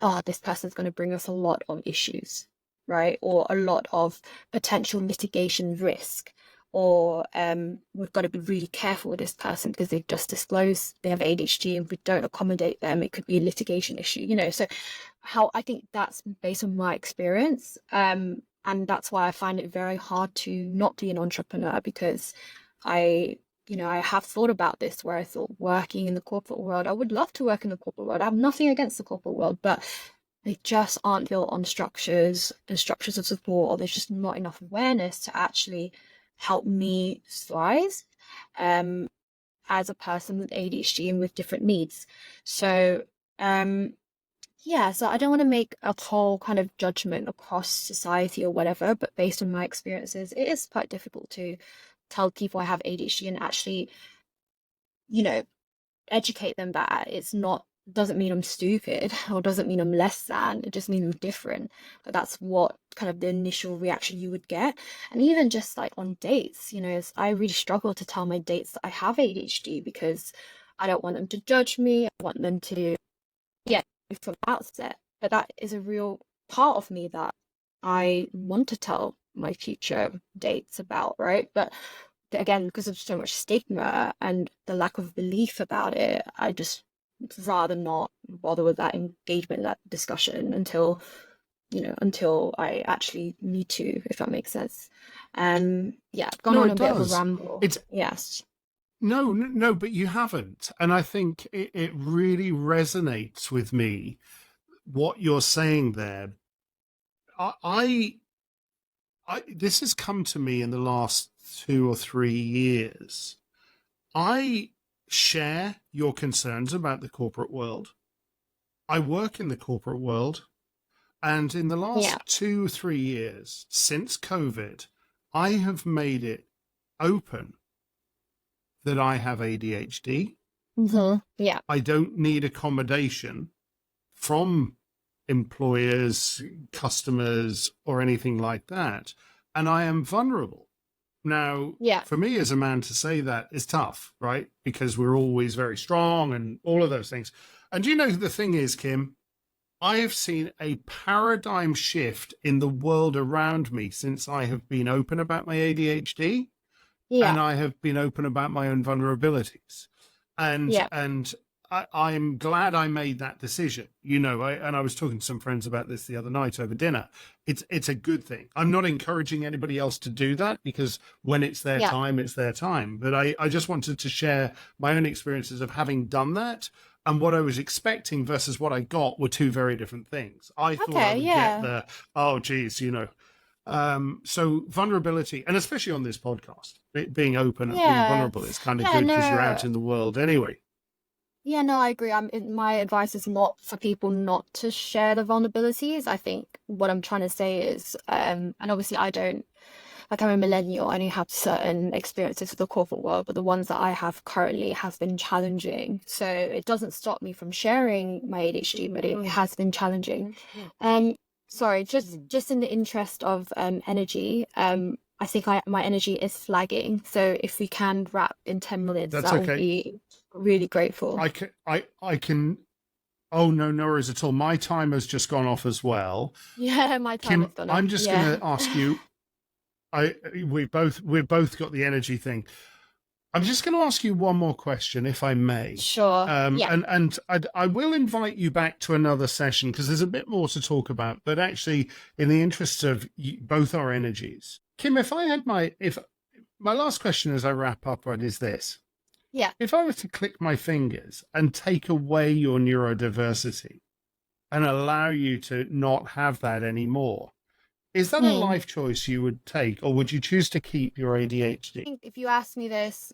oh, this person's going to bring us a lot of issues, right? Or a lot of potential litigation risk. Or we've got to be really careful with this person because they've just disclosed they have ADHD, and if we don't accommodate them, it could be a litigation issue. So how I think that's based on my experience. And that's why I find it very hard to not be an entrepreneur, because I have thought about this, where I thought working in the corporate world, I would love to work in the corporate world. I have nothing against the corporate world, but they just aren't built on structures and structures of support, or there's just not enough awareness to actually help me thrive as a person with ADHD and with different needs. So yeah, so I don't want to make a whole kind of judgment across society or whatever, but based on my experiences, it is quite difficult to tell people I have ADHD and actually, you know, educate them that it's not, doesn't mean I'm stupid or doesn't mean I'm less than, it just means I'm different. But that's what kind of the initial reaction you would get. And even just like on dates, I really struggle to tell my dates that I have ADHD, because I don't want them to judge me. I want them to, yeah, from the outset. But that is a real part of me that I want to tell my future dates about, right? But again, because of so much stigma and the lack of belief about it, I just rather not bother with that engagement, that discussion until I actually need to, if that makes sense. Yeah, I've gone no, on it a bit of a does. ramble. It's Yes. no, but you haven't, and I think it really resonates with me what you're saying there. I, this has come to me in the last 2 or 3 years. I share your concerns about the corporate world. I work in the corporate world. And in the Yeah. last 2, 3 years, since COVID, I have made it open that I have ADHD. Hmm. Yeah. I don't need accommodation from employers, customers, or anything like that. And I am vulnerable. Now, Yeah. for me as a man to say that is tough, right? Because we're always very strong and all of those things. And you know, the thing is, Kim, I have seen a paradigm shift in the world around me since I have been open about my ADHD Yeah. and I have been open about my own vulnerabilities. Yeah. And I'm glad I made that decision. You know, and I was talking to some friends about this the other night over dinner. It's a good thing. I'm not encouraging anybody else to do that, because when it's their Yeah. time, it's their time. But I just wanted to share my own experiences of having done that. And what I was expecting versus what I got were two very different things. I thought I Okay. would get Yeah. the, oh, geez, you know. So vulnerability, and especially on this podcast, being open and being Yeah. vulnerable is kind of Yeah. good because you're out No. in the world anyway. Yeah, no, I agree. My advice is not for people not to share the vulnerabilities. I think what I'm trying to say is, and obviously I don't, like, I'm a millennial, I only have certain experiences with the corporate world, but the ones that I have currently have been challenging. So it doesn't stop me from sharing my ADHD, but it has been challenging. Sorry, just in the interest of energy, I think my energy is flagging. So if we can wrap in 10 minutes, That's that would okay. be really grateful. I can. Oh, no, no worries at all. My timer's just gone off as well. Yeah, my time Kim, has gone I'm off. just going Yeah. to ask you. We've both got the energy thing. I'm just going to ask you one more question, if I may. Sure. Yeah. And I will invite you back to another session because there's a bit more to talk about. But actually, in the interest of both our energies, Kim, if my last question as I wrap up is this: Yeah. if I were to click my fingers and take away your neurodiversity and allow you to not have that anymore, is that a Hmm. life choice you would take, or would you choose to keep your I ADHD? think if you asked me this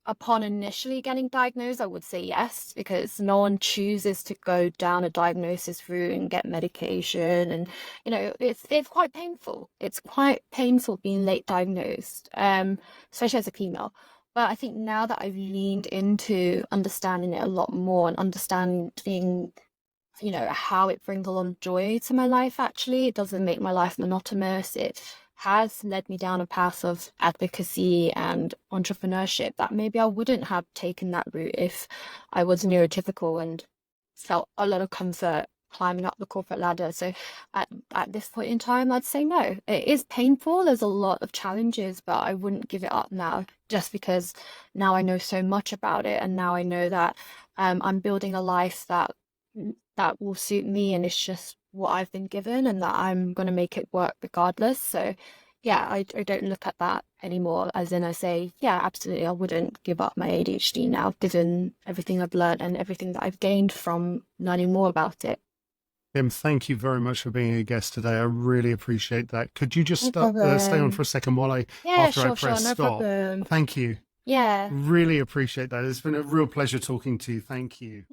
upon initially getting diagnosed, I would say yes, because no one chooses to go down a diagnosis route and get medication. And, it's quite painful. It's quite painful being late diagnosed, especially as a female. But I think now that I've leaned into understanding it a lot more and understanding, how it brings a lot of joy to my life, actually, it doesn't make my life monotonous. It has led me down a path of advocacy and entrepreneurship that maybe I wouldn't have taken that route if I was neurotypical and felt a lot of comfort climbing up the corporate ladder. So at this point in time, I'd say no. It is painful. There's a lot of challenges, but I wouldn't give it up now, just because now I know so much about it, and now I know that I'm building a life that will suit me, and it's just what I've been given, and that I'm going to make it work regardless. So yeah, I don't look at that anymore as in I say, yeah, absolutely, I wouldn't give up my ADHD now, given everything I've learned and everything that I've gained from learning more about it. Kim, thank you very much for being a guest today. I really appreciate that. Could you just No stay on problem. for a second while Yeah, after I sure, press no stop? problem. Thank you. Yeah. Really appreciate that. It's been a real pleasure talking to you. Thank you.